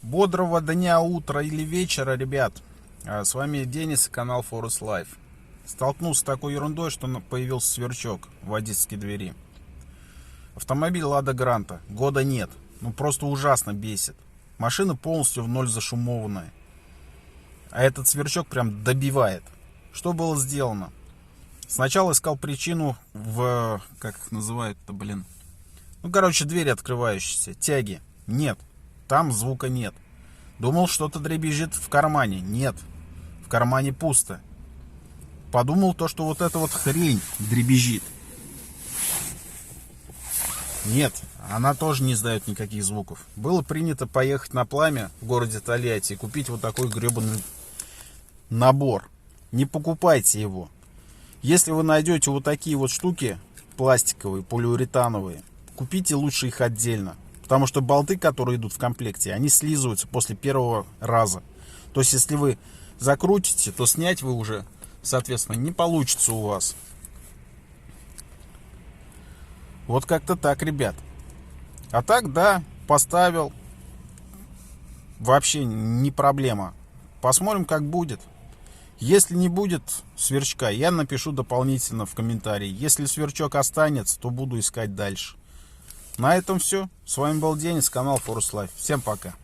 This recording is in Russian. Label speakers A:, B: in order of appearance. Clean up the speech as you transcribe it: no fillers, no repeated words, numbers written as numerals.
A: Бодрого дня, утра или вечера, ребят. С вами Денис и канал Forest Life. Столкнулся с такой ерундой, что появился сверчок в водительской двери. Автомобиль Лада Гранта. Года нет. Ну просто ужасно бесит. Машина полностью в ноль зашумованная. А этот сверчок прям добивает. Что было сделано? Сначала искал причину в... Как их называют-то, блин? Ну, короче, двери открывающиеся. Тяги. Нет. Там звука нет. Думал, что-то дребезжит в кармане. Нет. В кармане пусто. Подумал то, что вот эта вот хрень дребезжит. Нет. Она тоже не издает никаких звуков. Было принято поехать на Пламя в городе Тольятти и купить вот такой гребаный набор. Не покупайте его. Если вы найдете вот такие вот штуки пластиковые, полиуретановые, купите лучше их отдельно. Потому что болты, которые идут в комплекте, они слизываются после первого раза. То есть, если вы закрутите, то снять вы уже, соответственно, не получится у вас. Вот как-то так, ребят. А так, да, поставил. Вообще не проблема. Посмотрим, как будет. Если не будет сверчка, я напишу дополнительно в комментарии. Если сверчок останется, то буду искать дальше. На этом все. С вами был Денис, канал Forest Life. Всем пока.